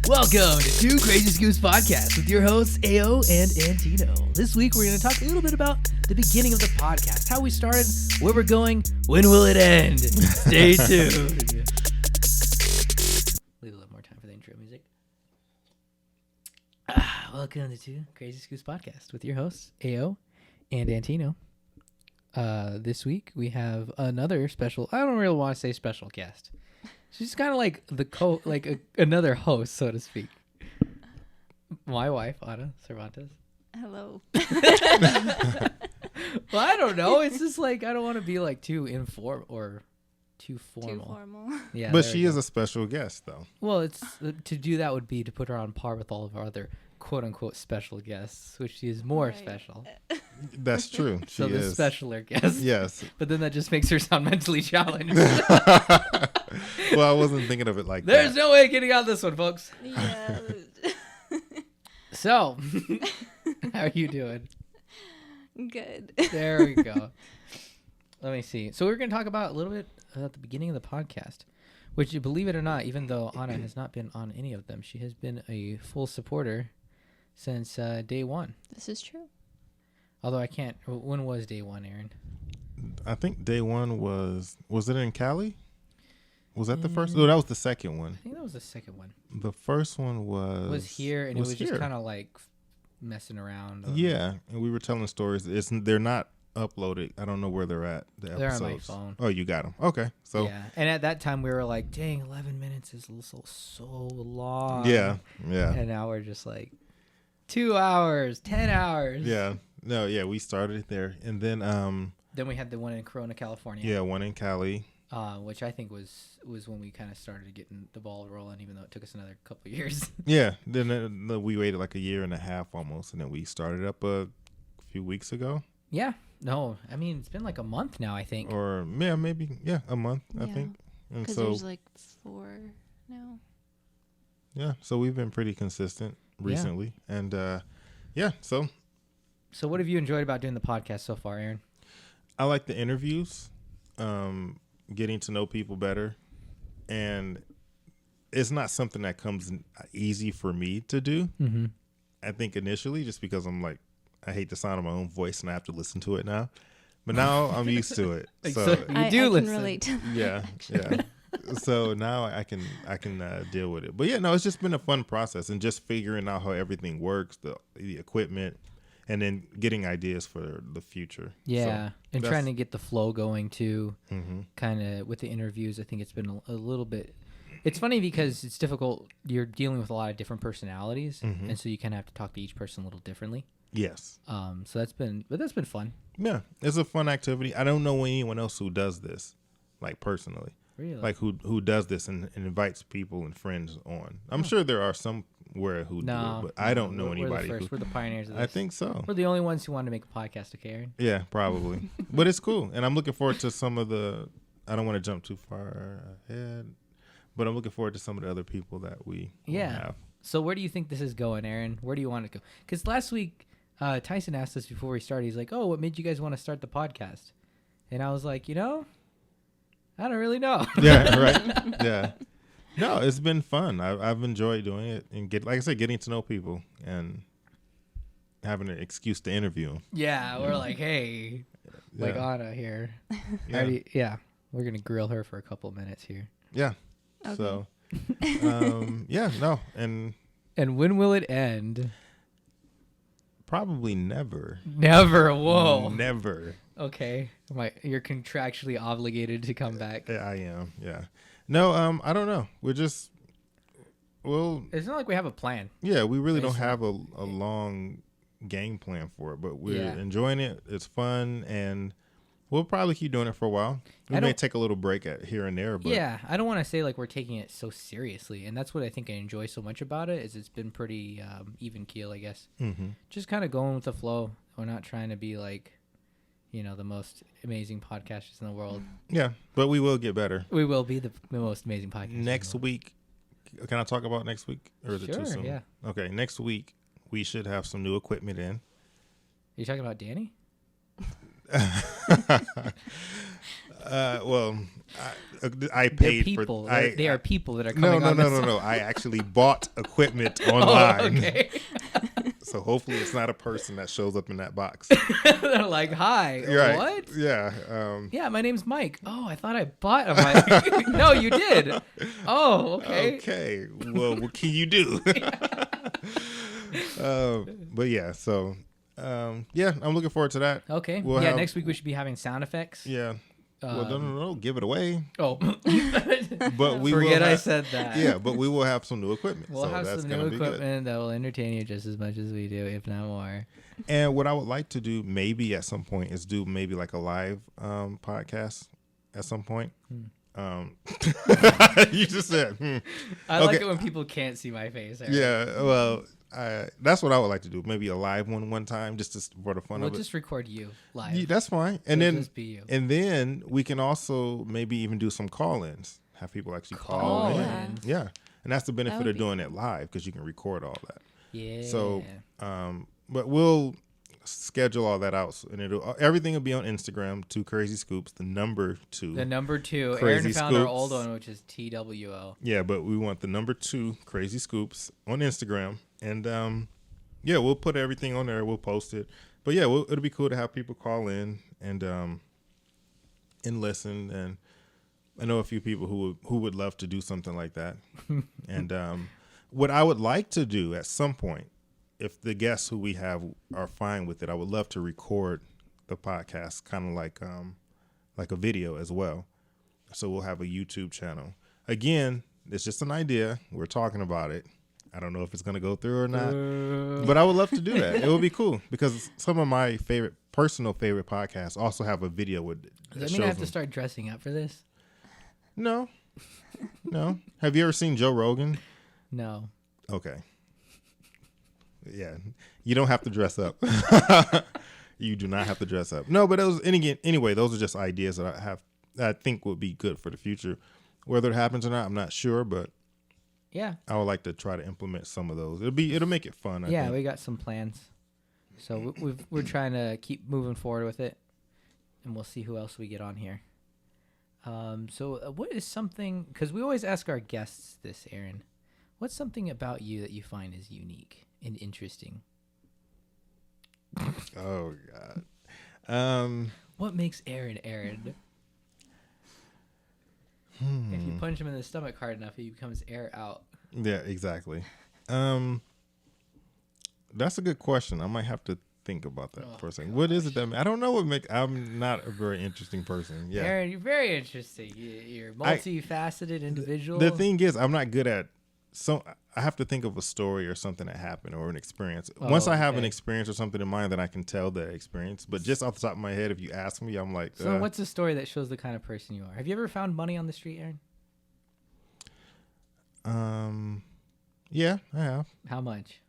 Welcome to Two Crazy Scoops Podcast with your hosts, A.O. and Antino. This week, we're going to talk a little bit about the beginning of the podcast, how we started, where we're going, when will it end? Stay tuned. Leave a little more time for the intro music. Welcome to Two Crazy Scoops Podcast with your hosts, A.O. and Antino. This week, we have another special, I don't really want to say special guest. She's kind of like another host, so to speak. My wife, Ana Cervantes. Hello. Well, I don't know. It's just like I don't want to be like too informal or too formal. Too formal. Yeah, but she is a special guest, though. Well, it's to do that would be to put her on par with all of our other quote unquote special guests, which she is more special. That's true. So the specialer guest. Yes. But then that just makes her sound mentally challenged. Well, I wasn't thinking of it like There's that. no way of getting out this one, folks. Yeah. So, how are you doing? Good. There we go. Let me see. So we're going to talk about a little bit about the beginning of the podcast, which, you believe it or not, even though Ana has not been on any of them, she has been a full supporter since day one. This is true. Although I can't. When was day one, Aaron? I think day one was it in Cali? Was that the first? No, that was the second one. I think that was the second one. The first one Was here, and it was here. just kind of like messing around. Yeah, and we were telling stories. They're not uploaded. I don't know where they're at. The They're on episodes. my phone. Oh, you got them. Okay, so yeah, and at that time we were like, "Dang, 11 minutes is so long." yeah. And now we're just like 2 hours, 10 hours. Yeah. No, yeah, we started there, and then Then we had the one in Corona, California. yeah, one in Cali. Which I think was when we kind of started getting the ball rolling, even though it took us another couple of years. Yeah, then we waited like a year and a half almost, and then we started up a few weeks ago. Yeah. No, I mean, it's been like a month now, I think. Or yeah, maybe a month, I Yeah. think. And Because so there's like 4 now. yeah, so we've been pretty consistent recently, and yeah, so So what have you enjoyed about doing the podcast so far, Aaron? I like the interviews, getting to know people better, and it's not something that comes easy for me to do. Mm-hmm. I think initially, just because I'm like, I hate the sound of my own voice and I have to listen to it now, but now I'm used to it. So You I listen. can relate to that. yeah. So now I can deal with it. But yeah, no, it's just been a fun process, and just figuring out how everything works, the equipment, and then getting ideas for the future. Yeah, So and trying to get the flow going too, mm-hmm. kind of with the interviews. I think it's been a little bit. It's funny because it's difficult. You're dealing with a lot of different personalities, Mhm. and so you kind of have to talk to each person a little differently. Yes. So that's been fun. Yeah, it's a fun activity. I don't know anyone else who does this, like personally, Really, like who does this and invites people and friends on. I'm sure there are somewhere who do it, but I don't know anybody. We're the first. We're the pioneers of this. I think so. We're the only ones who want to make a podcast, okay, Aaron? Yeah, probably. But it's cool. And I'm looking forward to some of the, I don't want to jump too far ahead, but I'm looking forward to some of the other people that we will have. So where do you think this is going, Aaron? Where do you want it to go? Because last week, Tyson asked us before we started, he's like, "Oh, what made you guys want to start the podcast?" And I was like, I don't really know. Yeah, right. Yeah. No, it's been fun. I've enjoyed doing it, and like I said, getting to know people and having an excuse to interview them. Yeah, we're like, hey, like Yeah. Ana here. Yeah. We're gonna grill her for a couple of minutes here. Yeah. Okay. So, yeah, no, and And when will it end? probably never. Never. Whoa. Never. Okay. You're contractually obligated to come back. I am. Yeah. No, I don't know. It's not like we have a plan. yeah, we really don't Basically. have a long game plan for it, but we're Yeah. enjoying it. It's fun, and we'll probably keep doing it for a while. We may take a little break here and there, but Yeah, I don't want to say like we're taking it so seriously, and that's what I think I enjoy so much about it. Is it's been pretty even keel, I guess. mm-hmm. Just kind of going with the flow. We're not trying to be like, the most amazing podcasters in the world. Yeah, but we will get better. We will be the most amazing podcast. Next week, can I talk about next week, or is it too Sure, soon? yeah. Okay, next week we should have some new equipment in. You talking about Danny? Well, I They're paid people. for. They are people that are No, coming no, on no, this. no, no. I actually bought equipment Oh, online. okay. So hopefully it's not a person that shows up in that box. They're like, hi, Right. what? Yeah. Yeah, my name's Mike. Oh, I thought I bought. I'm like, no, you did. Oh, okay. Okay. Well, what can you do? But yeah, so yeah, I'm looking forward to that. Okay. We'll yeah, have- next week we should be having sound effects. Yeah. Well, no, give it away. Oh, But we forget will I have, said that. Yeah, but we will have some new equipment. We'll so have that's some gonna new be good. equipment that will entertain you just as much as we do, if not more. And what I would like to do maybe at some point is do maybe like a live podcast at some point. You just said, I like Okay. it when people can't see my face. Eric. Yeah, well, that's what I would like to do. Maybe a live one time just for the fun We'll of it. just record you live. Yeah, that's fine. And It'll then just be you. and then we can also maybe even do some call-ins. Have people actually call in. Call-ins. Yeah. And that's the benefit would of be doing it live because you can record all that. Yeah. So, but we'll schedule all that out, and everything will be on Instagram. 2 Crazy Scoops, the number 2. the number 2, Crazy Aaron found our Scoops. old one, which is TWO. Yeah, but we want the number 2 Crazy Scoops on Instagram, and yeah, we'll put everything on there. We'll post it. But yeah, it'll be cool to have people call in and listen. And I know a few people who would love to do something like that. And what I would like to do at some point, if the guests who we have are fine with it, I would love to record the podcast kind of like a video as well. So we'll have a YouTube channel. Again, it's just an idea. We're talking about it. I don't know if it's going to go through or not, but I would love to do that. It would be cool because some of my personal favorite podcasts also have a video with. Does that mean I have to start dressing up for this? No. Have you ever seen Joe Rogan? No. Okay. Yeah, you don't have to dress up. You do not have to dress up. No, but anyway, those are just ideas that I have. That I think would be good for the future. Whether it happens or not, I'm not sure, but Yeah. I would like to try to implement some of those. It'll make it fun. I Yeah, think. we got some plans. So we're trying to keep moving forward with it, and we'll see who else we get on here. So what is something, because we always ask our guests this, Aaron, what's something about you that you find is unique and interesting? Oh God. What makes Aaron Aaron? If you punch him in the stomach hard enough, he becomes air out. Yeah, exactly. That's a good question. I might have to think about that for a second. What is it that I don't know what make? I'm not a very interesting person. Yeah, Aaron, you're very interesting. You're a multifaceted individual. The thing is, I'm not good at. So I have to think of a story or something that happened or an experience. Once I have an experience or something in mind, then I can tell the experience. But just off the top of my head, if you ask me, I'm like. So what's a story that shows the kind of person you are? Have you ever found money on the street, Aaron? Yeah, I have. How much?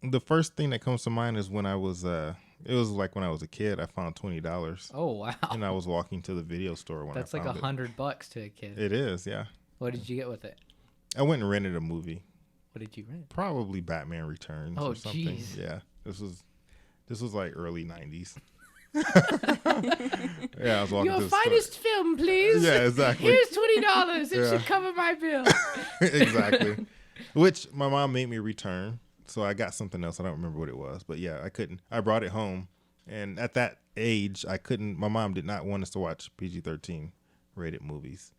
The first thing that comes to mind is when I was it was like when I was a kid. I found $20. Oh wow! And I was walking to the video store when That's I like found $100 to a kid. It is, yeah. What did you get with it? I went and rented a movie. What did you rent? Probably Batman Returns Oh, or something. jeez. Yeah. This was like early 90s. Yeah, I was walking to the store. film, please. Yeah, exactly. Here's $20. It Yeah. should cover my bill. Exactly. Which my mom made me return. So I got something else. I don't remember what it was. But yeah, I couldn't. I brought it home. And at that age, I couldn't. My mom did not want us to watch PG-13 rated movies.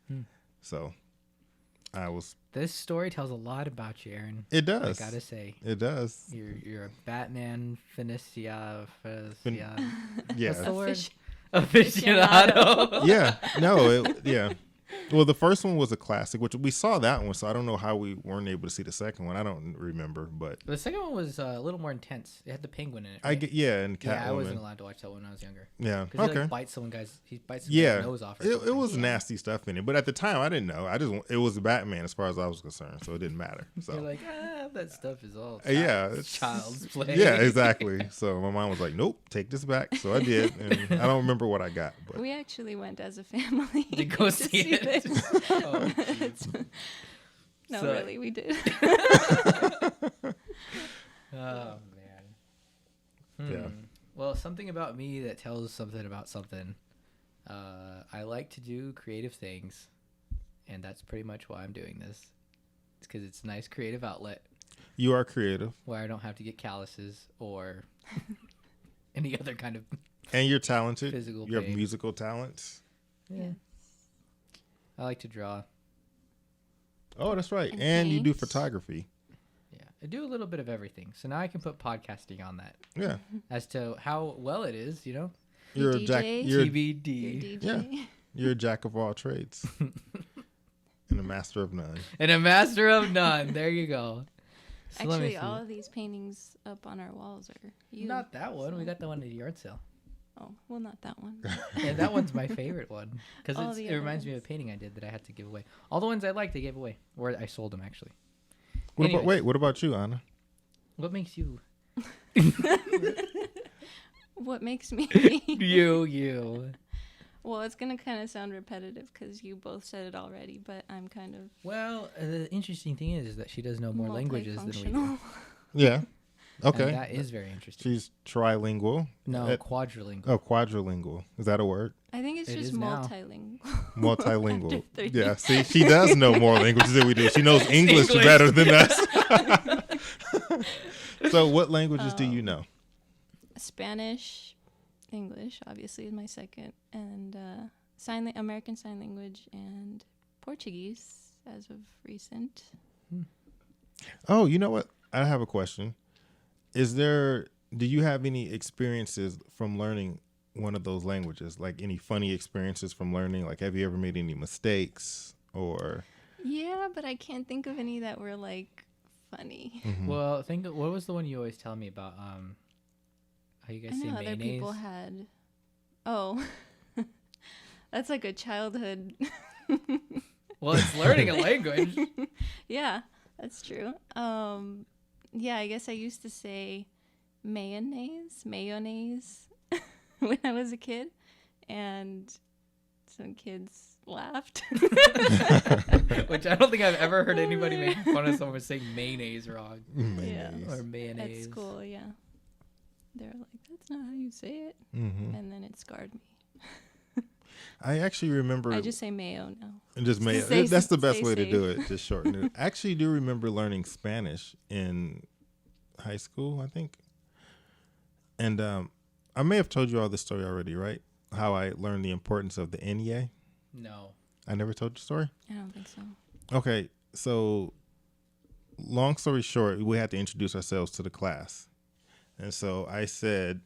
So I was. This story tells a lot about you, Aaron. It does. I gotta say. It does. You're a Batman Yeah. What's the word? Aficionado. Aficionado. Yeah. No. Yeah. Well, the first one was a classic, which we saw that one, so I don't know how we weren't able to see the second one. I don't remember, but The second one was a little more intense. It had the penguin in it. I right? get and Catwoman. Yeah, I wasn't allowed to watch that when I was younger. Yeah. Because Okay. he bites some guy's Yeah. nose off. Or It something. was nasty stuff in it, but at the time I didn't know. It was Batman as far as I was concerned, so it didn't matter. So You're like, that stuff is all it's child's play. Yeah, exactly. So my mom was like, "Nope, take this back." So I did, and I don't remember what I got, but We actually went as a family To go see it. this. Oh, jeez. No, So- really, we did. Oh man. Yeah. Well, something about me that tells something about something. I like to do creative things, and that's pretty much why I'm doing this. It's because it's a nice creative outlet You are creative. where I don't have to get calluses or any other kind of And you're talented. physical You have pain. musical talents. Yeah. I like to draw. Oh, that's right. And And you do paint. photography. Yeah. I do a little bit of everything. So now I can put podcasting on that Yeah. as to how well it is, you know? You're a jack. DJ? You're, TBD. DJ. you're a jack of all trades. And a master of none. And a master of none. There you go. So let me Actually, see. all of these paintings up on our walls are you. Not that one. We so- got the one at the yard sale. Oh, well, not that one. Yeah, that one's my favorite one All because the it other reminds me of a ones. painting I did that I had to give away. All the ones I liked, I gave away, or I sold them actually. Wait, what about you, Anna? What makes you What makes me? you? Well, it's gonna kind of sound repetitive because you both said it already, but I'm kind of Well, the interesting thing is that she does know more languages than we do. multifunctional. Yeah. And Okay. that is very interesting. She's trilingual. No, Uh, quadrilingual. Oh, quadrilingual. Is that a word? I think it's It just is now. multilingual. Multilingual. After 3 Yeah. See, she does know more languages than we do. She knows English better than us. So, what languages do you know? Spanish, English, obviously, is my second, and American Sign Language and Portuguese as of recent. Oh, you know what? I have a question. Do you have any experiences from learning one of those languages? Like any funny experiences from learning? Like, have you ever made any mistakes or? Yeah, but I can't think of any that were like funny. Well, what was the one you always tell me about? How you I guys say know other mayonnaise? people had. Oh, that's like a childhood. Well, it's learning a language. Yeah, that's true. Yeah, I guess I used to say mayonnaise when I was a kid, and some kids laughed. Which I don't think I've ever heard anybody making fun of someone saying mayonnaise wrong. Mayonnaise. Or mayonnaise. At school, yeah. They're like, that's not how you say it. Mm-hmm. And then it scarred me. I actually remember. I just say mayo now. And just mayo. Stay- That's the best stay way to safe. do it. Just shorten it. I actually do remember learning Spanish in high school, I think. And I may have told you all this story already, right? How I learned the importance of the A.N.A. No. I never told you the story? I don't think so. Okay, so long story short, we had to introduce ourselves to the class. And so I said,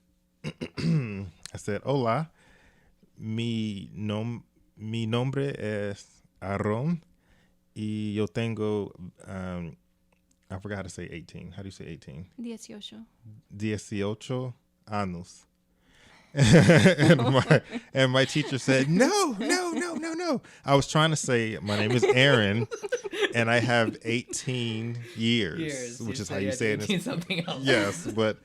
hola, mi nombre es Aaron y yo tengo, I forgot how to say 18. How do you say 18? 18. 18 años. and my teacher said, no. I was trying to say my name is Aaron and I have 18 years, which is how you say it. in something else. Yes, but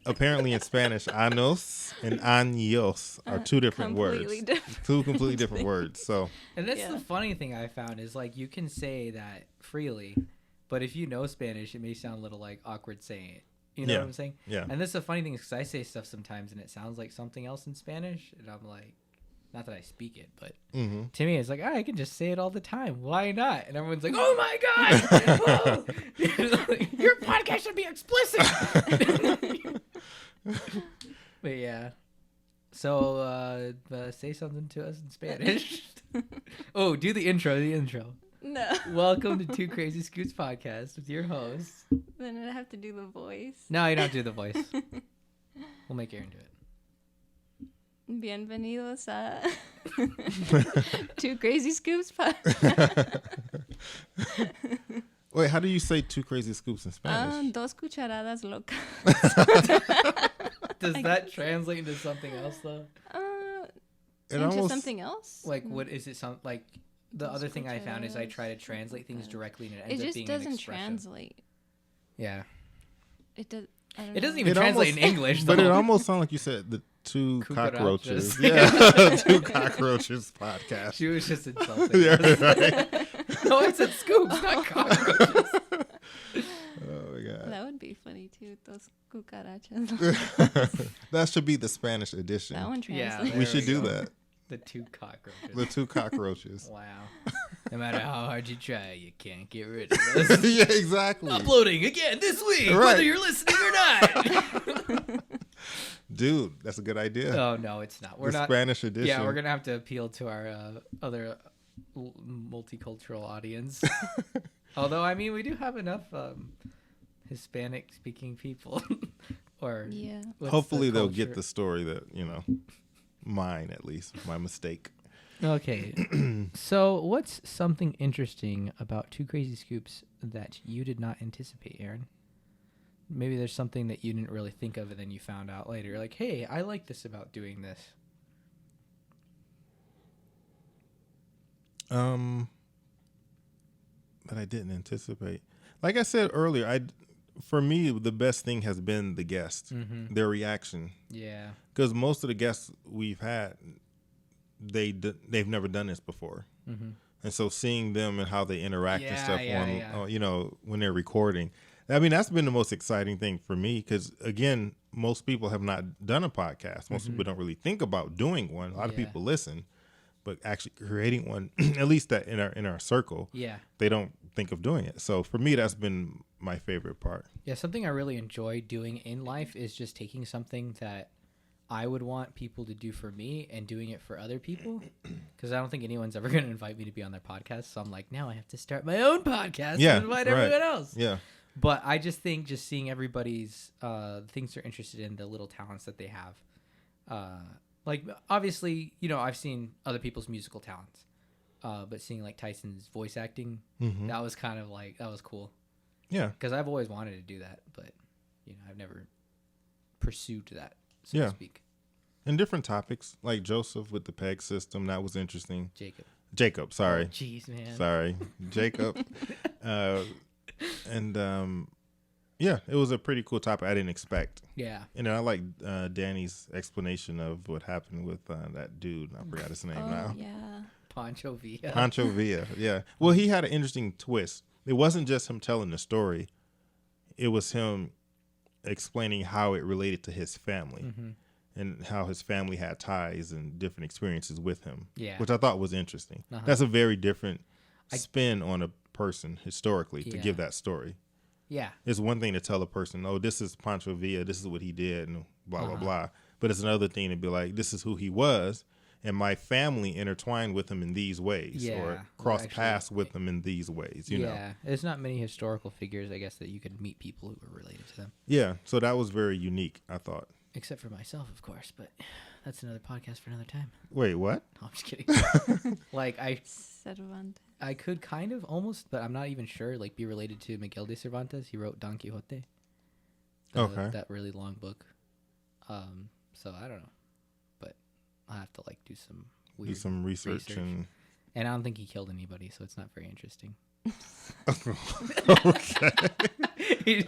apparently in Spanish, años and años are two different words. Completely different. Two completely different words. So, And that's Yeah. the funny thing I found is like you can say that freely, but if you know Spanish, it may sound a little like awkward saying it. You know Yeah. what I'm saying? yeah. And that's the funny thing is because I say stuff sometimes and it sounds like something else in Spanish, and I'm like, not that I speak it, but Mm-hmm. to me it's like I can just say it all the time. Why not? And everyone's like, oh my god, whoa! Your podcast should be explicit. But yeah. So say something to us in Spanish. Oh, do the intro. No. Welcome to Two Crazy Scoots podcast with your host. Then I'd have to do the voice. No, you don't have to do the voice. We'll make Aaron do it. Bienvenidos a Two Crazy Scoops podcast. Wait, how do you say two crazy scoops in Spanish? Dos cucharadas locas. Does that translate into something else though? Into something else? Like, what is it? Like the Dos other thing I found is I try to cucharadas translate things locas. directly, and it It ends up just being an doesn't expression. translate. Yeah, It does. I don't it doesn't know. even It translate almost- in English. But it though. almost sounded like you said the two Cucarachas. cockroaches. Yeah, two cockroaches podcast. She was just insulting. Yeah, us. right. No, I said scoops, not cockroaches. Oh my god. That would be funny too. Shoot those cucarachas. That should be the Spanish edition. That one Yeah, translates. We should do that. The two cockroaches. The two cockroaches. Wow. No matter how hard you try, you can't get rid of us. Yeah, exactly. Uploading again this week, Right. whether you're listening or not. Dude, that's a good idea. Oh, no, it's not. We're the not. Spanish edition. Yeah, we're going to have to appeal to our other multicultural audience. Although, I mean, we do have enough Hispanic-speaking people. Or Yeah. what's Hopefully the they'll culture? get the story that, mine at least, my mistake. Okay. So, what's something interesting about Two Crazy Scoops that you did not anticipate, Aaron? Maybe there's something that you didn't really think of and then you found out later. You're like, hey, I like this about doing this. That I didn't anticipate. Like I said earlier, for me, the best thing has been the guests, their reaction. Yeah. Because most of the guests we've had, they've never done this before. And so seeing them and how they interact and stuff when they're recording, I mean, that's been the most exciting thing for me. Because again, most people have not done a podcast. Most people don't really think about doing one. A lot of people listen, but actually creating one, at least that in our circle, they don't think of doing it. So for me, that's been my favorite part. Yeah, something I really enjoy doing in life is just taking something that I would want people to do for me and doing it for other people. Because I don't think anyone's ever going to invite me to be on their podcast. So I'm like, now I have to start my own podcast and invite everyone else. Yeah. But I just think just seeing everybody's things they're interested in, the little talents that they have. Like, obviously, I've seen other people's musical talents. But seeing, like, Tyson's voice acting, that was kind of like, that was cool. Yeah. Because I've always wanted to do that. But, I've never pursued that, so to speak. And different topics, like Joseph with the PEG system. That was interesting. Jacob, sorry. Jeez, man. Sorry. Jacob. It was a pretty cool topic I didn't expect. Yeah. And I like Danny's explanation of what happened with that dude. I forgot his name now. Yeah. Pancho Villa. Pancho Villa, yeah. Well, he had an interesting twist. It wasn't just him telling the story. It was him explaining how it related to his family and how his family had ties and different experiences with him, which I thought was interesting. That's a very different spin on a person historically to give that story. Yeah. It's one thing to tell a person, oh, this is Pancho Villa, this is what he did, and blah, blah, blah. But it's another thing to be like, this is who he was, and my family intertwined with him in these ways, or crossed paths with him in these ways, you know? There's not many historical figures, I guess, that you could meet people who were related to them. Yeah, so that was very unique, I thought. Except for myself, of course, but that's another podcast for another time. Wait, what? No, I'm just kidding. Like, I could kind of almost, but I'm not even sure, like, be related to Miguel de Cervantes. He wrote Don Quixote. That really long book. So I don't know. But I'll have to, like, do some research. And I don't think he killed anybody, so it's not very interesting. Okay. He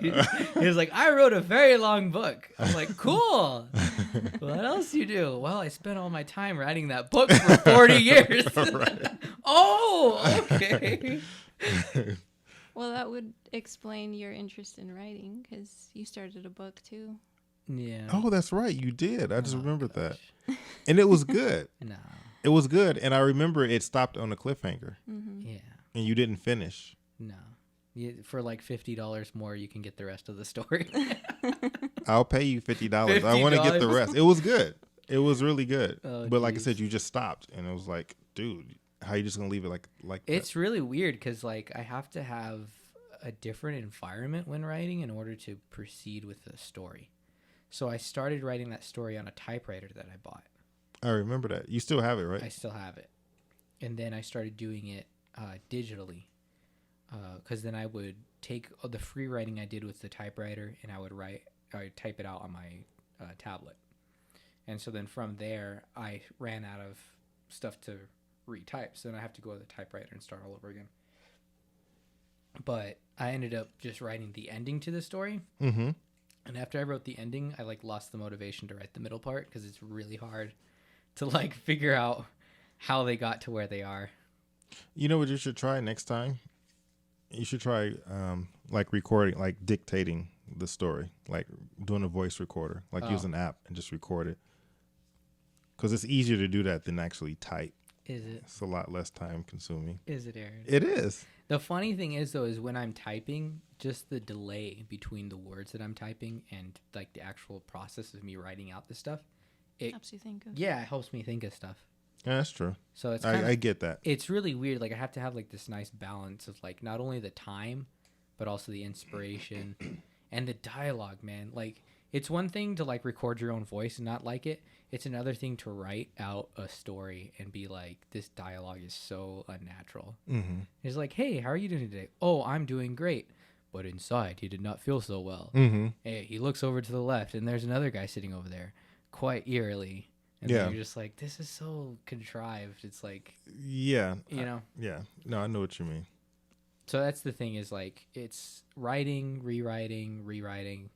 was like, I wrote a very long book. I'm like, cool. What else you do? Well, I spent all my time writing that book for 40 years. Oh, okay. Well, that would explain your interest in writing, because you started a book too. Yeah. Oh, that's right. You did. I just remembered that. And it was good. No. It was good. And I remember it stopped on a cliffhanger. Yeah. And you didn't finish. No. For like $50 more, you can get the rest of the story. I'll pay you $50. I want to get the rest. It was good. It was really good. Oh, but like I said, you just stopped. And it was like, dude, how are you just going to leave it like that? It's really weird because, like, I have to have a different environment when writing in order to proceed with the story. So I started writing that story on a typewriter that I bought. I remember that. You still have it, right? I still have it. And then I started doing it digitally. Because then I would take the free writing I did with the typewriter and I would type it out on my tablet. And so then from there, I ran out of stuff to retype. So then I have to go to the typewriter and start all over again. But I ended up just writing the ending to the story. Mm-hmm. And after I wrote the ending, I like lost the motivation to write the middle part because it's really hard to like figure out how they got to where they are. You know what you should try next time? You should try like recording, like dictating the story, like doing a voice recorder, like use an app and just record it. Because it's easier to do that than actually type. Is it? It's a lot less time consuming. Is it, Aaron? It is. The funny thing is, though, is when I'm typing, just the delay between the words that I'm typing and like the actual process of me writing out this stuff, it Helps you think of. yeah, it helps me think of stuff. Yeah, that's true. So it's I get that. it's really weird. Like I have to have like this nice balance of like not only the time, but also the inspiration and the dialogue, man. Like it's one thing to like record your own voice and not like it. It's another thing to write out a story and be like, this dialogue is so unnatural. Mm-hmm. It's like, hey, how are you doing today? Oh, I'm doing great. But inside, he did not feel so well. Mm-hmm. Hey, he looks over to the left, and there's another guy sitting over there, quite eerily. And Yeah. then you're just like, this is so contrived. It's like, Yeah. you know. Yeah. No, I know what you mean. So that's the thing is like, it's writing, rewriting.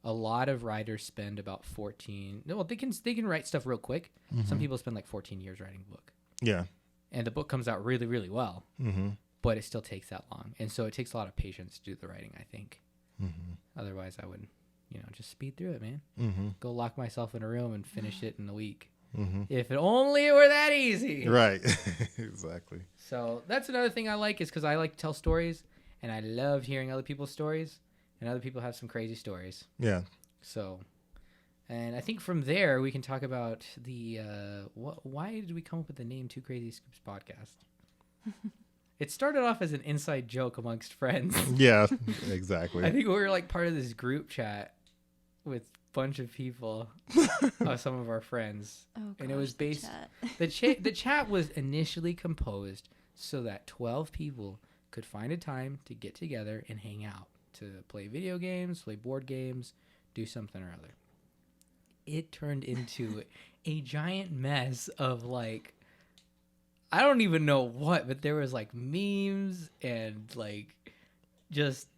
A lot of writers spend about 14. Well, they can write stuff real quick. Mm-hmm. Some people spend like 14 years writing a book. Yeah. And the book comes out really, really well. Mm-hmm. But it still takes that long. And so it takes a lot of patience to do the writing, I think. Mm-hmm. Otherwise, I would, just speed through it, man. Mm-hmm. Go lock myself in a room and finish it in a week. Mm-hmm. If it only were that easy. Right. Exactly. So that's another thing I like is because I like to tell stories. And I love hearing other people's stories. And other people have some crazy stories. Yeah. So, and I think from there we can talk about the why did we come up with the name Two Crazy Scoops Podcast? It started off as an inside joke amongst friends. Yeah. Exactly. I think we were like part of this group chat with a bunch of people, some of our friends, Oh, gosh, and it was the based. chat. The chat was initially composed so that 12 people could find a time to get together and hang out. To play video games, play board games, do something or other. It turned into a giant mess of like, I don't even know what, but there was like memes and like just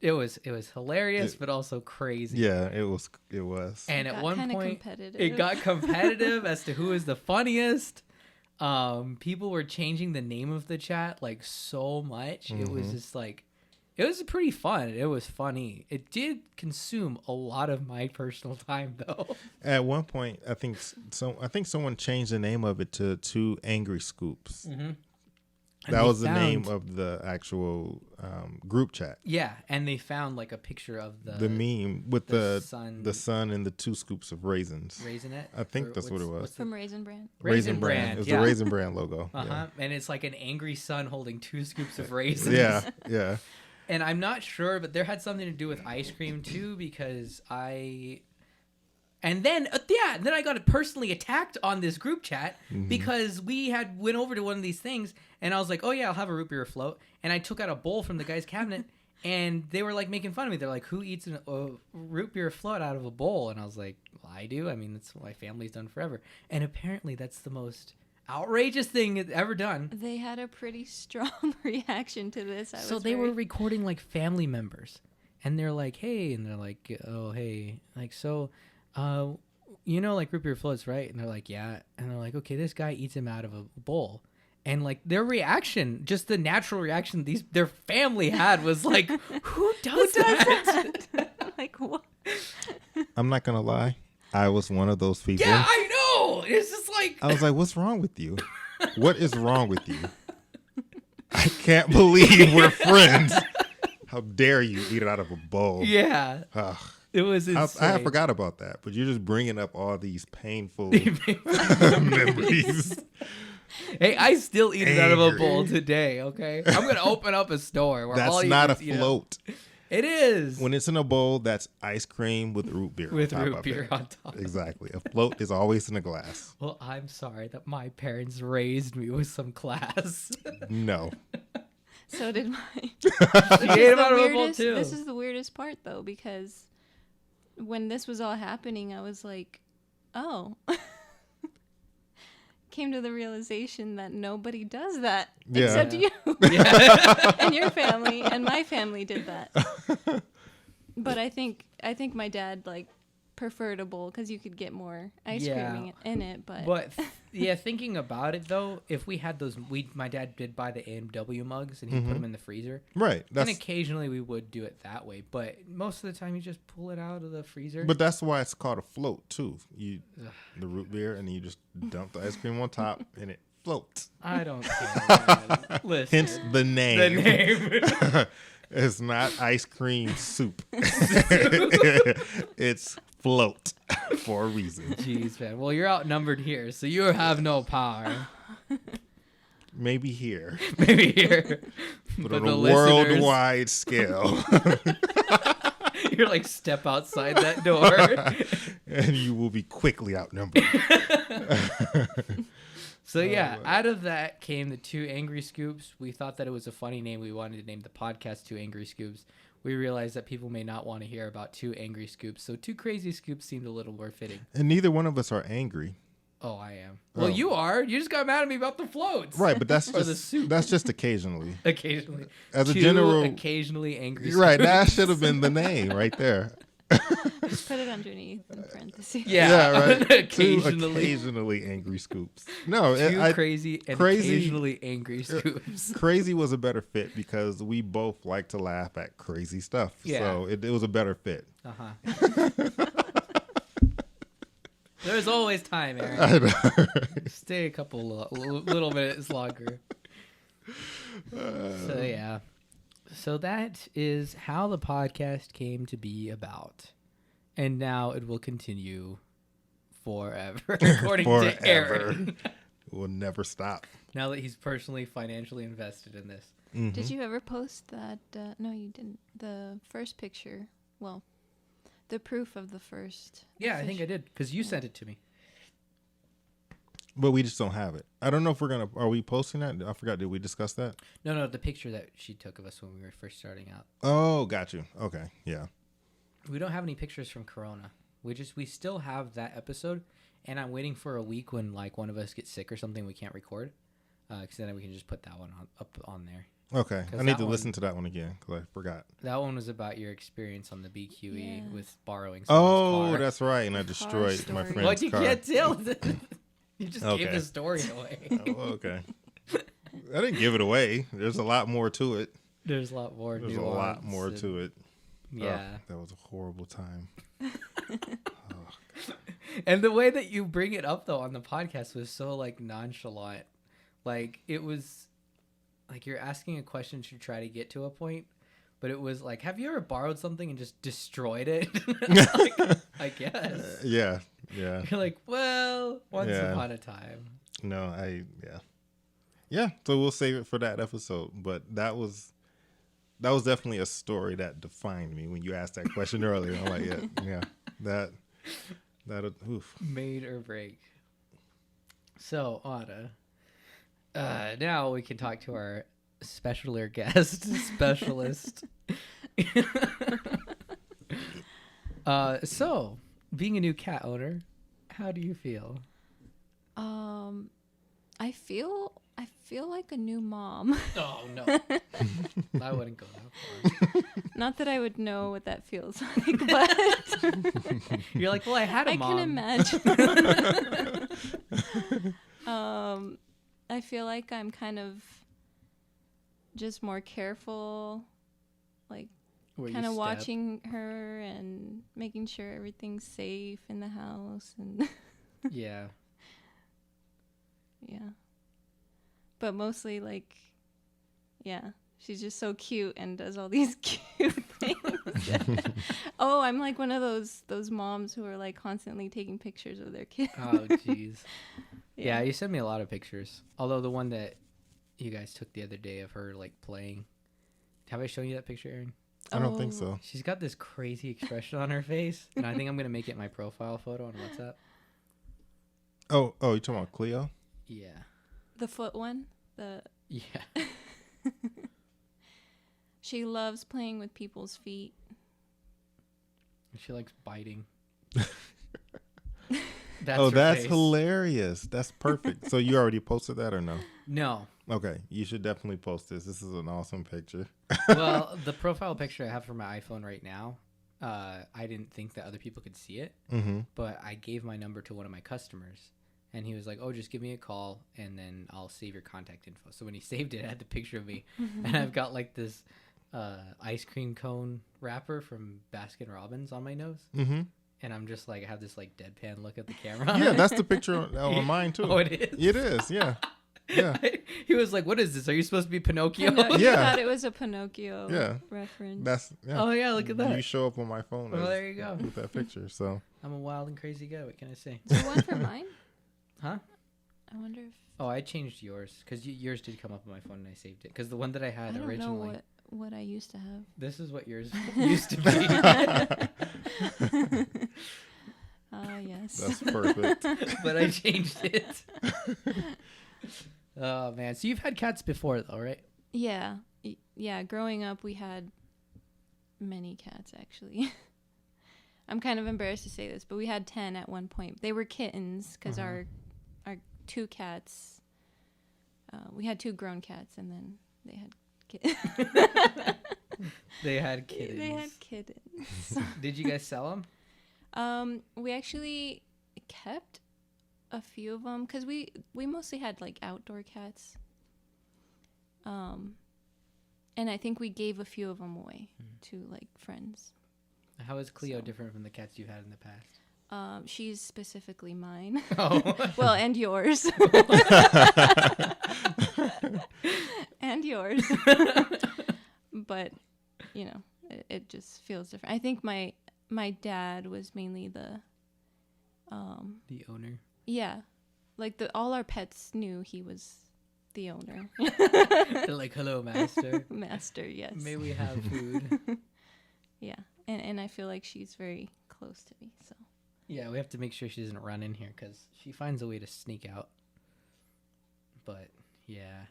it was hilarious but also crazy. Yeah, it was. And It at got one kinda point competitive. it got competitive as to who is the funniest. People were changing the name of the chat like so much. It was just like it was pretty fun. It was funny. It did consume a lot of my personal time, though. At one point, I think someone changed the name of it to Two Angry Scoops. Mm-hmm. That was the name of the actual group chat. Yeah, and they found like a picture of The meme with the sun, sun and the 2 scoops of raisins. Raisinette. I think that's what it was. From Raisin Bran. Raisin Bran. It was yeah. the Raisin Bran logo. Uh-huh. And it's like an angry sun holding 2 scoops of raisins. Yeah, yeah. And I'm not sure, but there had something to do with ice cream too, because then I got personally attacked on this group chat because we had went over to one of these things, and I was like, oh yeah, I'll have a root beer float, and I took out a bowl from the guy's cabinet, and they were like making fun of me. They're like, who eats a root beer float out of a bowl? And I was like, well, I do. I mean, that's what my family's done forever. And apparently that's the most outrageous thing ever done. They had a pretty strong reaction to this. So they were recording like family members, and they're like, hey, and they're like, oh, hey, like, so, like root beer floats, right? And they're like, yeah. And they're like, okay, this guy eats them out of a bowl. And like their reaction, just the natural reaction their family had was like, who does that? Like, what? I'm not going to lie. I was one of those people. Yeah, I know. It's just like, I was like, what's wrong with you? What is wrong with you? I can't believe we're friends. How dare you eat it out of a bowl? yeah, Ugh. it was insane. I forgot about that, but you're just bringing up all these painful memories. Hey, I still eat it out of a Angry. bowl today, okay? I'm going to open up a store where all That's you not a can, you know- float. It is. When it's in a bowl, that's ice cream with root beer With on top root of beer it. on top. Exactly. A float is always in a glass. Well, I'm sorry that my parents raised me with some class. No. So did mine. She ate them out of a bowl too. This is the weirdest part, though, because when this was all happening, I was like, oh. Came to the realization that nobody does that Yeah. except you Yeah. and your family, and my family did that. But I think my dad like preferable because you could get more ice cream in it. But thinking about it though, if we had those, my dad did buy the A&W mugs and he put them in the freezer. Right. And occasionally we would do it that way, but most of the time you just pull it out of the freezer. But that's why it's called a float too. The root beer, and then you just dump the ice cream on top, and it floats. I don't care. Listen. Hence the name. The name. It's not ice cream soup. It's float for a reason. Jeez, man. Well, you're outnumbered here, so you have no power. Maybe here. Maybe here. But on a worldwide scale. You're like, step outside that door. And you will be quickly outnumbered. So yeah, out of that came the 2 Angry Scoops. We thought that it was a funny name. We wanted to name the podcast 2 Angry Scoops. We realized that people may not want to hear about 2 Angry Scoops, so 2 Crazy Scoops seemed a little more fitting. And neither one of us are angry. Oh, I am. Well, you are. You just got mad at me about the floats. Right, but that's or just the soup. That's just occasionally. Occasionally. As a 2 general, occasionally Angry Scoops. Right, that should have been the name right there. Just put it underneath in parentheses. Yeah, right. occasionally. 2 angry scoops. No, 2 crazy and occasionally angry scoops. Crazy was a better fit because we both like to laugh at crazy stuff. Yeah. So it was a better fit. Uh-huh. There's always time, Aaron. I know. Stay a couple little minutes longer. So yeah. So that is how the podcast came to be about. And now it will continue forever, according to Aaron. It will never stop. Now that he's personally financially invested in this. Mm-hmm. Did you ever post that? No, you didn't. The first picture. Well, the proof of the first. Yeah, I think I did, because you sent it to me. But we just don't have it. I don't know if are we posting that? I forgot. Did we discuss that? No, the picture that she took of us when we were first starting out. Oh, got you. Okay, yeah. We don't have any pictures from Corona. We still have that episode, and I'm waiting for a week when like one of us gets sick or something we can't record, because then we can just put that one up on there. Okay, I need to listen to that one again because I forgot. That one was about your experience on the BQE with borrowing someone's car. car. That's right, and I destroyed my friend's What, you car. can't tell? You just gave the story away. Oh, okay. I didn't give it away. There's a lot more to it. There's a lot more. There's a lot more to it. Yeah. Oh, that was a horrible time. And the way that you bring it up though on the podcast was so like nonchalant. Like it was like you're asking a question to try to get to a point, but it was like, have you ever borrowed something and just destroyed it? Like, I guess. Yeah. You're like, well, once upon a time. No, yeah. So we'll save it for that episode. But that was definitely a story that defined me when you asked that question earlier. I'm like, yeah, that oof. Made or break. So, Anna, now we can talk to our specialist guest, Specialest. So, being a new cat owner, how do you feel? I feel like a new mom. Oh no. I wouldn't go that far. Not that I would know what that feels like, but you're like, well, I had a mom. I can imagine. I feel like I'm kind of just more careful, like kind of watching her and making sure everything's safe in the house and yeah. But mostly like, yeah, she's just so cute and does all these cute things. Oh, I'm like one of those moms who are like constantly taking pictures of their kids. Oh, jeez. Yeah, you sent me a lot of pictures. Although the one that you guys took the other day of her like playing. Have I shown you that picture, Aaron? I don't think so. She's got this crazy expression on her face, and I think I'm going to make it my profile photo on WhatsApp. Oh, you're talking about Cleo? Yeah. The foot one? Yeah. She loves playing with people's feet. She likes biting. That's hilarious. That's perfect. So you already posted that or no? No. Okay, you should definitely post this. This is an awesome picture. Well, the profile picture I have for my iPhone right now I didn't think that other people could see it, Mm-hmm. but I gave my number to one of my customers, and he was like, "Oh, just give me a call, and then I'll save your contact info." So when he saved it, I had the picture of me, and I've got like this ice cream cone wrapper from Baskin Robbins on my nose, Mm-hmm. and I'm just like, I have this like deadpan look at the camera. Yeah, that's the picture on mine too. Oh, it is. It is. Yeah. Yeah. He was like, "What is this? Are you supposed to be Pinocchio?" You Yeah. thought it was a Pinocchio reference. That's yeah. Oh yeah, look at that. You show up on my phone. Well, there you go. With that picture. So I'm a wild and crazy guy. What can I say? Do you want for mine? Huh? I wonder if Oh, I changed yours because yours did come up on my phone and I saved it. Because the one that I I had don't originally, know what I used to have. this is what yours used to be. Yes. that's perfect. But I changed it. Oh man, so you've had cats before though, right? Yeah. Yeah, growing up we had many cats actually. I'm kind of embarrassed to say this, but we had 10 at one point. They were kittens because our two cats, we had 2 grown cats and then they had kittens. They had kittens. They had kittens. Did you guys sell them? We actually kept a few of them because we mostly had like outdoor cats. And I think we gave a few of them away to like friends. How is Cleo So- different from the cats you had in the past? She's specifically mine. Oh, Well, and yours. And yours. But, you know, it just feels different. I think my dad was mainly the the owner. yeah. Like all our pets knew he was the owner. They're like, "Hello, master. Master, yes. May we have food?" Yeah. And I feel like she's very close to me, so Yeah, we have to make sure she doesn't run in here because she finds a way to sneak out. But yeah,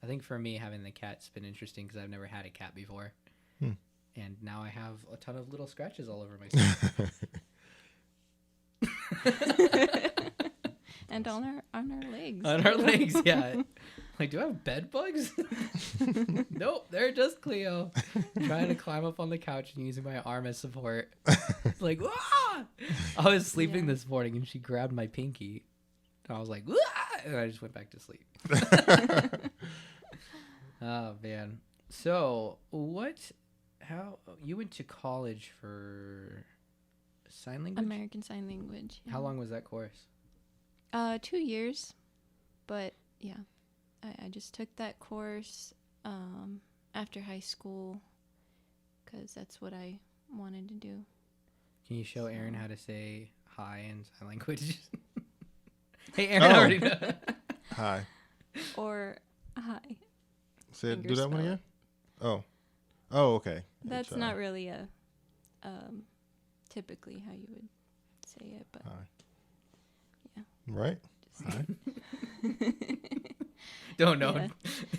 I think for me having the cat's been interesting because I've never had a cat before, and now I have a ton of little scratches all over myself. and on our legs. On our legs, yeah. Like, do I have bed bugs? Nope, they're just Cleo trying to climb up on the couch and using my arm as support. It's like, ah! I was sleeping Yeah. this morning and she grabbed my pinky. And I was like, ah! And I just went back to sleep. Oh, man. So, how, you went to college for sign language? American Sign Language. Yeah. How long was that course? 2 years. But yeah, I just took that course after high school because that's what I wanted to do. Can you show Aaron So- how to say hi in sign language? Hey, Aaron, I already know. Hi. Or hi. Said, do Finger that one spell again? Oh, okay. That's HR. not really a typically how you would say it, but Hi. Yeah. Right? just Hi. Don't know.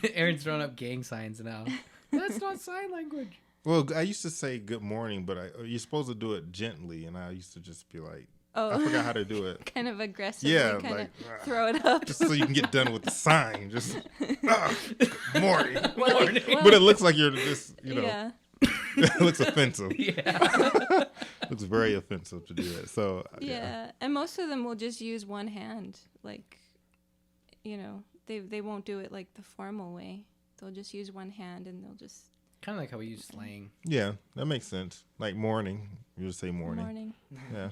Yeah. Aaron's throwing up gang signs now. That's not sign language. Well, I used to say good morning, but you're supposed to do it gently, and I used to just be like, I oh, forgot how to do it. kind of aggressively, Yeah, kind like of throw it up. just so you can get done with the sign. Just good morning. Morning. Well, But it looks like you're just, yeah. it looks offensive. Yeah. Looks very offensive to do that. So Yeah, and most of them will just use one hand. Like, you know, they won't do it like the formal way. They'll just use one hand and they'll just Kind of like how we use slang. Yeah, that makes sense. Like morning, you just say morning. Yeah.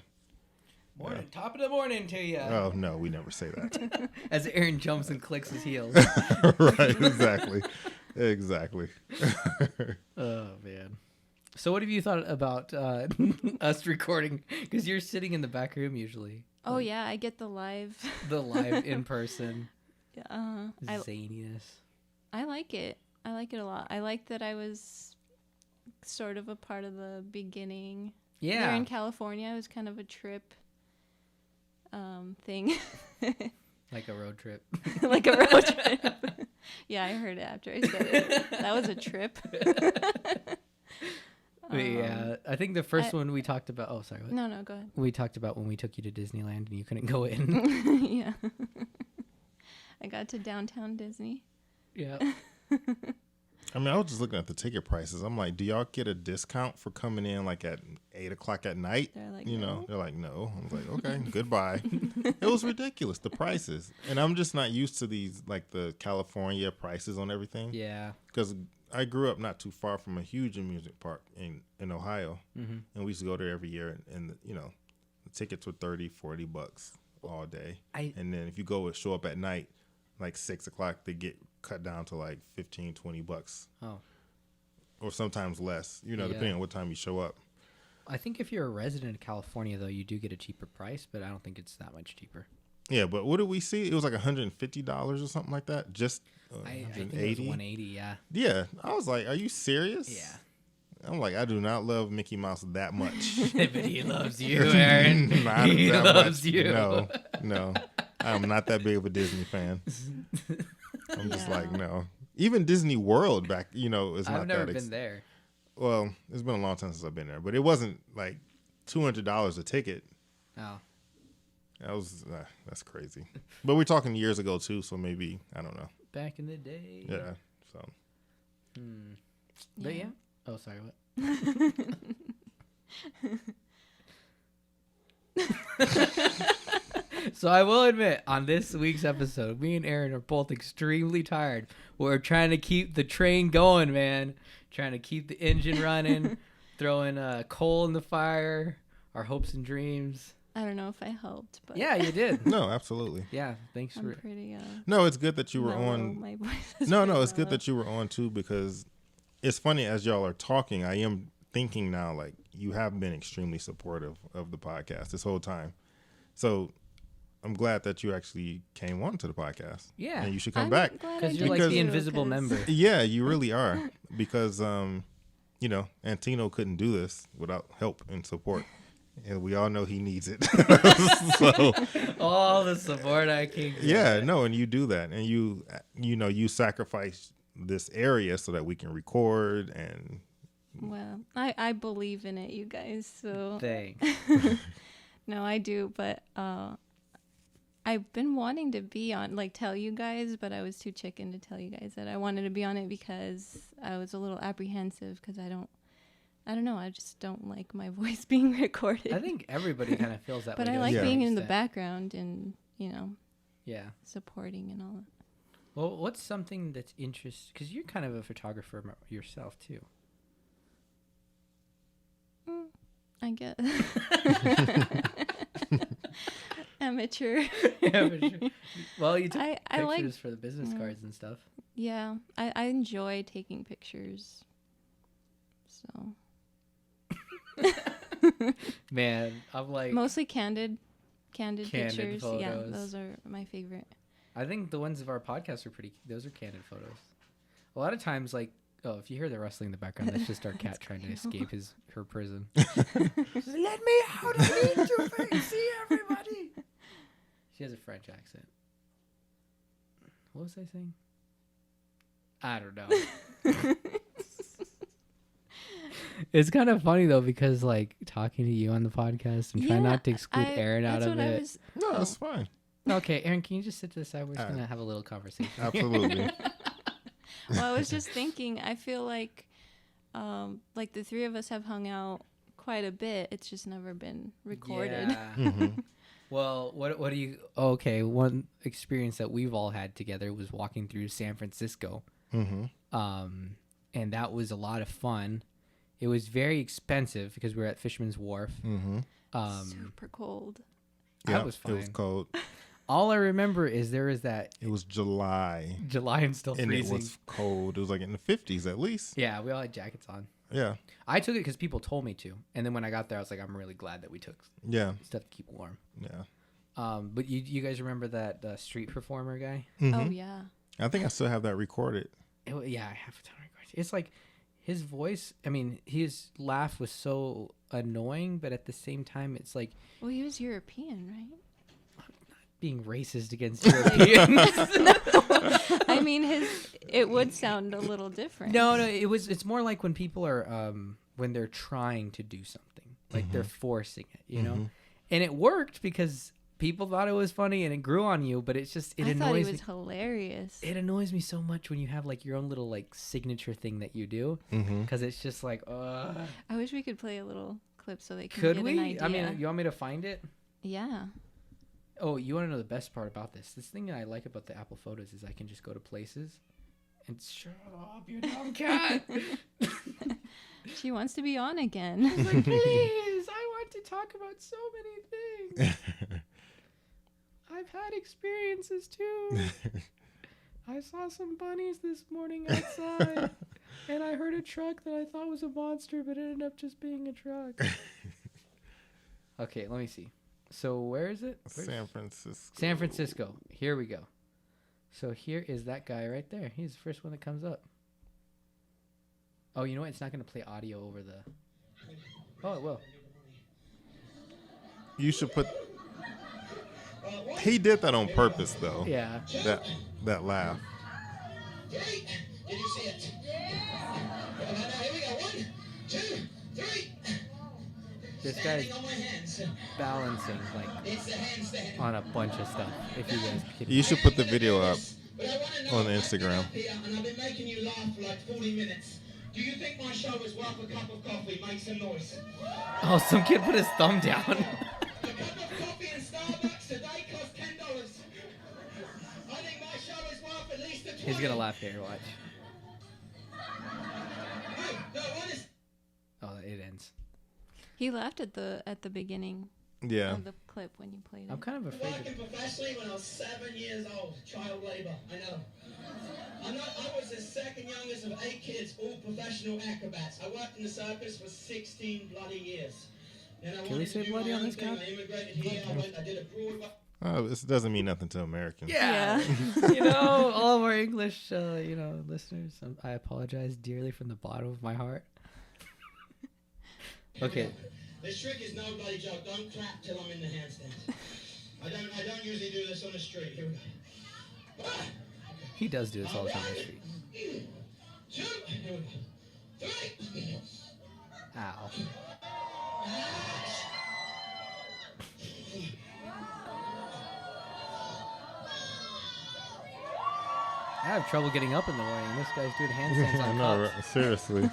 Morning. Top of the morning to you. Oh no, we never say that. As Aaron jumps and clicks his heels. Right, exactly. Exactly. Oh, man. So what have you thought about us recording? Because you're sitting in the back room usually. Oh yeah, I get the live. The live in person Yeah, zaniness. I like it. I like it a lot. I like that I was sort of a part of the beginning. There Yeah. in California, it was kind of a trip thing. Like a road trip. Like a road trip. Yeah, I heard it after I said it. That was a trip. But yeah, I think the first one we talked about. Oh, sorry. What? No, go ahead. We talked about when we took you to Disneyland and you couldn't go in. Yeah. I got to downtown Disney. Yeah. I mean, I was just looking at the ticket prices. I'm like, do y'all get a discount for coming in like at 8:00 at night? They're like, You know, no. they're like, no. I was like, okay, goodbye. It was ridiculous, the prices. And I'm just not used to these, like the California prices on everything. Yeah. Because I grew up not too far from a huge amusement park in Ohio. Mm-hmm. And we used to go there every year. And you know, the tickets were $30-$40 all day. And then if you show up at night, like 6:00, they get cut down to like $15-$20. Oh. Or sometimes less, you know, depending on what time you show up. I think if you're a resident of California, though, you do get a cheaper price, but I don't think it's that much cheaper. Yeah, but what did we see? It was like $150 or something like that. Just I think it was 180. Yeah. Yeah, I was like, "Are you serious?" Yeah. I'm like, I do not love Mickey Mouse that much. But he loves you, Aaron. Not He that loves much. you. No, I'm not that big of a Disney fan. I'm just Yeah. like, no. Even Disney World back, you know, is not I've never been there. Well, it's been a long time since I've been there, but it wasn't like $200 a ticket. Oh. That was that's crazy. But we're talking years ago too, so maybe I don't know. Back in the day. Yeah. So. But yeah. Oh, sorry. What? So I will admit, on this week's episode, me and Aaron are both extremely tired. We're trying to keep the train going, man. Trying to keep the engine running, throwing coal in the fire, our hopes and dreams. I don't know if I helped, but Yeah, you did. No, absolutely. Yeah, thanks I'm for. pretty. No, it's good that you were mellow. on. My voice is No, pretty it's good mellow. that you were on too, because it's funny as y'all are talking. I am thinking now, like, you have been extremely supportive of the podcast this whole time. So I'm glad that you actually came on to the podcast. Yeah. And you should come I'm back. glad I Because you're did like the too, invisible 'cause- member. Yeah, you really are. Because, you know, Antino couldn't do this without help and support. And we all know he needs it. So, All the support I can get. yeah, no, and you do that. And you know, you sacrifice this area so that we can record and Well, I believe in it, you guys. So Thanks. no, I do, but I've been wanting to be on, like, tell you guys, but I was too chicken to tell you guys that I wanted to be on it because I was a little apprehensive because I don't know, I just don't like my voice being recorded. I think everybody kind of feels that but way. I to a like Yeah. certain being in the extent. background and, you know, Yeah. supporting and all that. Well, what's something that's interesting? Because you're kind of a photographer yourself, too. I guess. Amateur. Yeah, for sure. Well, you took I pictures like, for the business cards and stuff. yeah, I enjoy taking pictures. So Man, I'm like, mostly candid Candid pictures. Yeah, photos. those are my favorite. I think the ones of our podcast are those are candid photos. A lot of times, like, oh, if you hear the rustling in the background, that's just our cat trying to escape her prison. She's like, let me out, I need to see everybody. She has a French accent. What was I saying? I don't know. It's kind of funny though, because like talking to you on the podcast and trying not to exclude Aaron out of it. no, that's fine. Okay, Aaron, can you just sit to the side? We're just gonna have a little conversation. Absolutely. Well, I was just thinking, I feel like the three of us have hung out quite a bit. It's just never been recorded. Yeah. Mhm. Well, what do you? Okay, one experience that we've all had together was walking through San Francisco, Mhm. and that was a lot of fun. It was very expensive because we were at Fisherman's Wharf. Mhm. Super cold. That was It was fine. cold. All I remember is there was that It was July. July and still And freezing. it was cold. It was like in the 50s at least. Yeah, we all had jackets on. Yeah. I took it because people told me to, and then when I got there, I was like, I'm really glad that we took Yeah. stuff to keep warm. Yeah. But you guys remember that street performer guy? Oh Mhm. yeah. I think I still have that recorded. Yeah, I have a ton of records. It's like his voice. I mean, his laugh was so annoying, but at the same time, it's like Well, he was European, right? being racist against Europeans. I mean, it would sound a little different. No, it's more like when people are when they're trying to do something, like they're forcing it, you know. And it worked because people thought it was funny and it grew on you, but it's just, I thought annoys it me. was hilarious. It annoys me so much when you have like your own little like signature thing that you do, because it's just like, I wish we could play a little clip so they can could get we? an idea. I mean, you want me to find it? Yeah. Oh, you want to know the best part about this? This thing that I like about the Apple Photos is I can just go to places and shut up, you dumb cat. She wants to be on again. I was like, please, I want to talk about so many things. I've had experiences too. I saw some bunnies this morning outside, and I heard a truck that I thought was a monster, but it ended up just being a truck. Okay, let me see. So where is it? San Francisco. San Francisco. Here we go. So here is that guy right there. He's the first one that comes up. Oh, you know what? It's not going to play audio over the... Oh, it will. You should put... He did that on purpose, though. Yeah. That laugh. Did you see it? Here we go. 1, 2, 3. This guy's balancing like on a bunch of stuff. If you guys can. You should put the video up on Instagram. And I've been making you laugh for like 40 minutes. Do you think my show is worth a cup of coffee? Make some noise. Oh, some kid put his thumb down. A cup of coffee in Starbucks today costs $10. I think my show is worth at least a 20. He's gonna laugh here. Watch. No, honest. Oh, it ends. He laughed at the beginning Yeah. of the clip when you played it. I'm kind of afraid. Working professionally when I was 7 years old. Child labor. I know. I was the second youngest of 8 kids, all professional acrobats. I worked in the circus for 16 bloody years. Then I Can we say bloody on this thing. count? I immigrated here. I did a Broadway. Oh, this doesn't mean nothing to Americans. Yeah. You know, all of our English, listeners, I apologize dearly from the bottom of my heart. Okay. This trick is no bloody joke. Don't clap till I'm in the handstand. I don't usually do this on the street. Here we go. Ah! He does do this all the time on the street. 2, here we go. 3. Ow. I have trouble getting up in the morning. This guy's doing handstands I on know, cups. right? Seriously.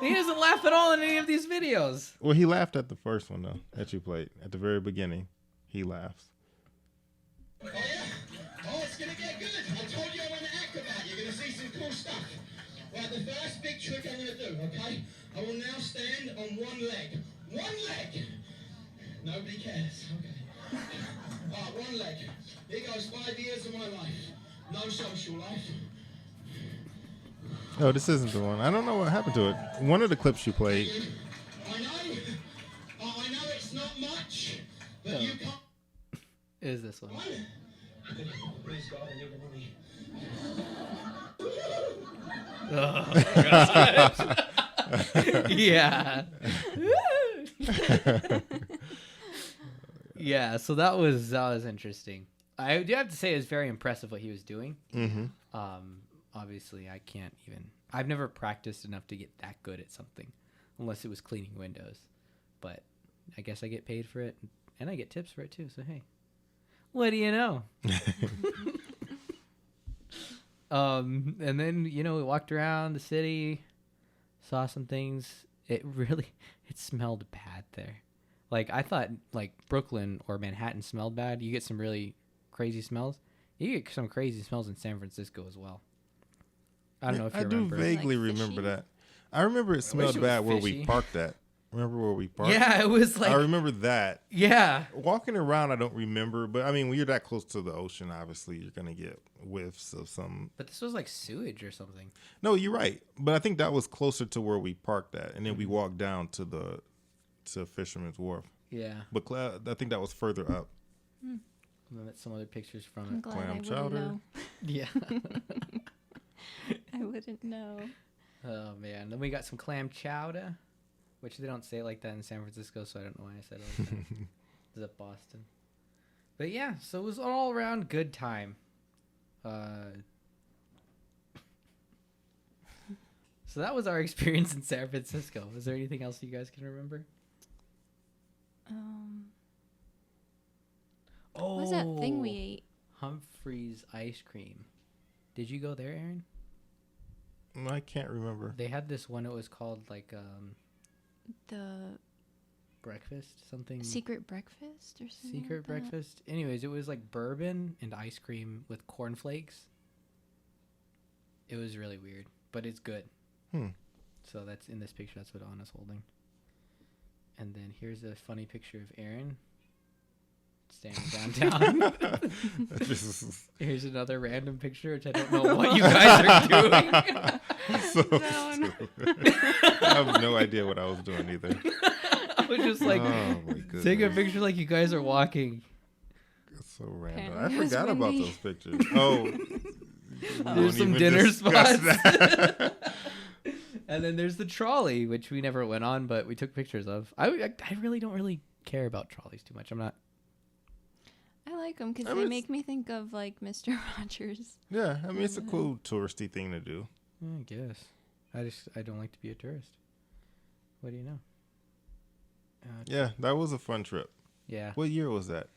He doesn't laugh at all in any of these videos. Well, he laughed at the first one, though, that you played. At the very beginning, he laughs. Oh, yeah? Oh, it's going to get good. I told you I'm an acrobat. You're going to see some cool stuff. Right, the first big trick I'm going to do, okay? I will now stand on one leg. One leg! Nobody cares. Okay. One leg. Here goes 5 years of my life. No social life. Oh, this isn't the one. I don't know what happened to it. One of the clips you played. I know it's not much, but you can't. Is this one? Please God, I need the money. Yeah. Yeah, so that was interesting. I do have to say it was very impressive what he was doing. Mm-hmm. Obviously, I've never practiced enough to get that good at something, unless it was cleaning windows. But I guess I get paid for it, and I get tips for it too, so hey. What do you know? And then, we walked around the city, saw some things. It smelled bad there. Like, I thought, like, Brooklyn or Manhattan smelled bad. You get some really crazy smells. You get some crazy smells in San Francisco as well. I don't know if you remember. I do vaguely Like remember fishy? that. I remember it smelled it was bad where we fishy. parked at. Remember where we parked? Yeah, it was like... I remember that. Yeah. Walking around, I don't remember. But, I mean, when you're that close to the ocean, obviously, you're going to get whiffs of some... But this was like sewage or something. No, you're right. But I think that was closer to where we parked at. And then we walked down to Fisherman's Wharf. Yeah. But I think that was further up. And then some other pictures from I'm it. glad Clam I wouldn't chowder. know. Yeah. I wouldn't know. Oh, man. Then we got some clam chowder, which they don't say it like that in San Francisco, so I don't know why I said it like that. It's up Boston. But yeah, so it was an all around good So that was our experience in San Francisco. Is there anything else you guys can remember? Oh, What was that thing we ate? Humphrey's ice cream. Did you go there, Aaron? I can't remember. They had this one. It was called like The breakfast something. secret breakfast or something. Secret like that? breakfast. Anyways, it was like bourbon and ice cream with cornflakes. It was really weird, but it's good. So that's in this picture. That's what Anna's holding. And then here's a funny picture of Aaron standing downtown. Here's another random picture, which I don't know what you guys are doing. So stupid. I have no idea what I was doing either. I was just like, Oh my goodness. take a picture like you guys are walking. It's so random. Apparently I it was forgot about windy. those pictures. Oh, There's some dinner spots. And then there's the trolley, which we never went on, but we took pictures of. I really don't really care about trolleys too much. I'm not. I like them because I they mean, make me think of like Mr. Rogers. Yeah, I mean, it's a cool touristy thing to do. I guess. I don't like to be a tourist. What do you know? Yeah, that was a fun trip. Yeah. What year was that?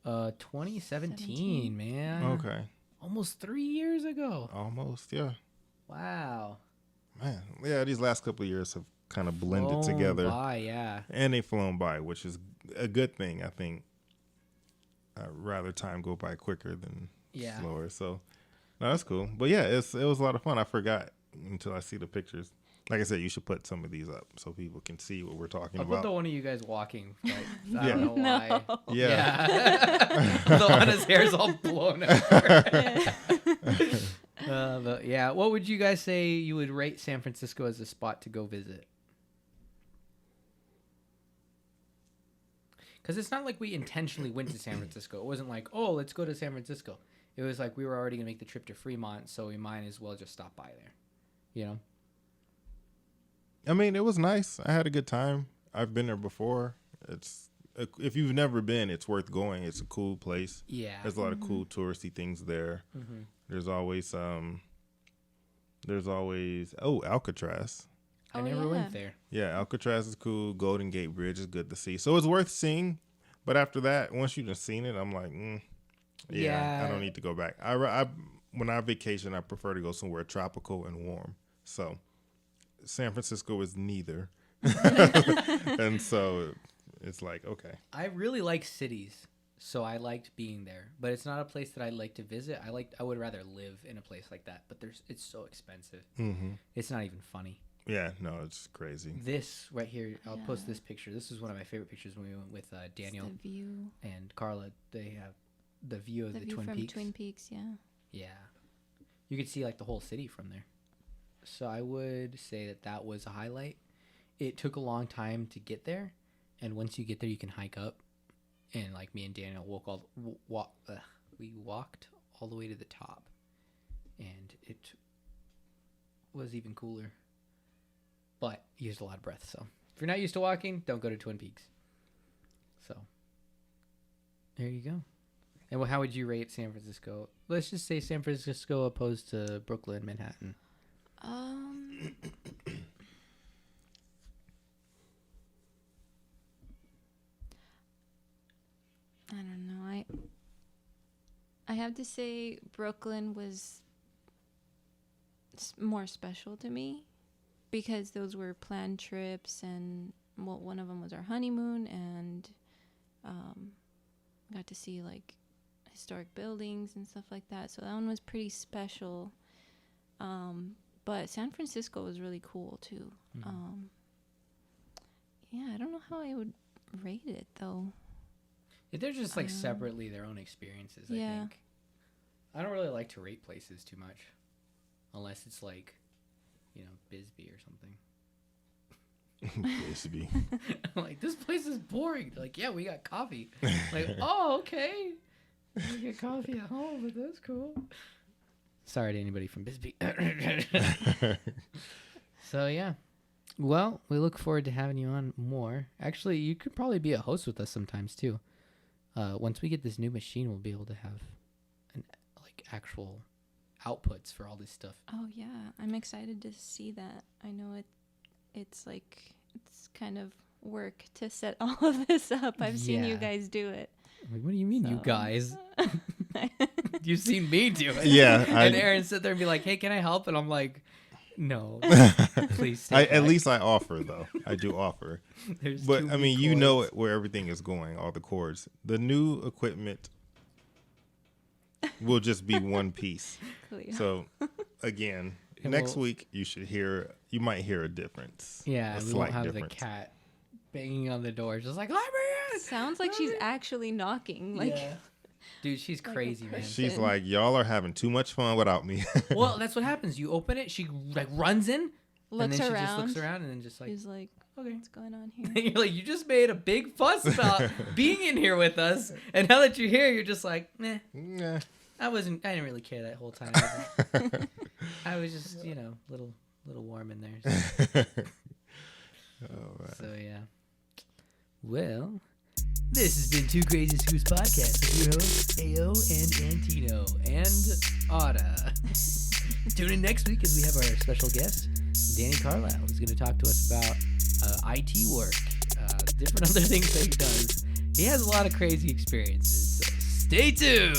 2017, man. Okay. Almost 3 years ago. Almost, yeah. Wow. Man, yeah, these last couple of years have kind of blended Flown together. by, yeah. And they've flown by, which is a good thing, I think. I'd rather time go by quicker than slower. So, no, that's cool. But yeah, it was a lot of fun. I forgot until I see the pictures. Like I said, you should put some of these up so people can see what we're talking I'll about. put the one of you guys walking. Like, I Yeah. don't know why. No. Yeah. The one his hair's all blown over. But yeah, what would you guys say you would rate San Francisco as a spot to go visit? Because it's not like we intentionally went to San Francisco. It wasn't like, oh, let's go to San Francisco. It was like we were already going to make the trip to Fremont, so we might as well just stop by there. You know? I mean, it was nice. I had a good time. I've been there before. If you've never been, it's worth going. It's a cool place. Yeah. There's a lot of cool touristy things there. Mm-hmm. There's always Alcatraz. I never went there. Yeah, Alcatraz is cool. Golden Gate Bridge is good to see. So it's worth seeing. But after that, once you've seen it, I'm like, Yeah. I don't need to go back. When I vacation, I prefer to go somewhere tropical and warm. So San Francisco is neither. And so it's like, okay. I really like cities, so I liked being there. But it's not a place that I'd like to visit. I would rather live in a place like that. But it's so expensive. Mm-hmm. It's not even funny. Yeah, no, it's crazy. This right here, I'll post this picture. This is one of my favorite pictures when we went with Daniel It's the view. and Carla. They have the view of the view Twin from Peaks. Twin Peaks, yeah. Yeah. You could see like the whole city from there. So I would say that was a highlight. It took a long time to get there, and once you get there, you can hike up. And like me and Daniel we walked all the way to the top, and it was even cooler. But used a lot of breath. So if you're not used to walking, don't go to Twin Peaks. So there you go. And how would you rate San Francisco? Let's just say San Francisco opposed to Brooklyn, Manhattan. I don't know. I have to say Brooklyn was more special to me because those were planned trips, and one of them was our honeymoon, and got to see like historic buildings and stuff like that. So that one was pretty special. But San Francisco was really cool too. Mm-hmm. Yeah, I don't know how I would rate it though. They're just like separately their own experiences, I think. I don't really like to rate places too much. Unless it's like, Bisbee or something. Bisbee. I'm like, this place is boring. They're like, yeah, we got coffee. Like, oh, okay. We get coffee at home, but that's cool. Sorry to anybody from Bisbee. So, yeah. Well, we look forward to having you on more. Actually, you could probably be a host with us sometimes, too. Once we get this new machine, we'll be able to have an actual outputs for all this stuff. Oh yeah, I'm excited to see that. I know it's kind of work to set all of this up. I've seen you Yeah. guys do it. Like, what do you mean, you So- guys? You've seen me do it. Yeah, And Aaron sit there and be like, "Hey, can I help?" And I'm like, "No, please." Stay at back. least I offer though. I do offer. There's But too I many mean, you know cords. it, where everything is going, all the cords. The new equipment will just be one piece. Cleo. So again, And next we'll- week you might hear a difference. Yeah, a we won't slight have difference. the cat banging on the door, just like, "Let me in!" Sounds like she's actually knocking. Like, Yeah. Dude, she's like a crazy, man. person. She's like, y'all are having too much fun without me. Well, that's what happens. You open it, she like runs in, and looks then she around. just looks around, and then just like, He's like, okay. what's going on here? And you're like, you just made a big fuss about being in here with us, and now that you're here, you're just like, meh. Nah. I didn't really care that whole time. I was just, little warm in there. All right. So yeah. Well, this has been Two Crazy Scoops Podcast with your hosts AO and Antino and Otta. Tune in next week as we have our special guest, Danny Carlisle, who's going to talk to us about IT work, different other things that he does. He has a lot of crazy experiences. So stay tuned.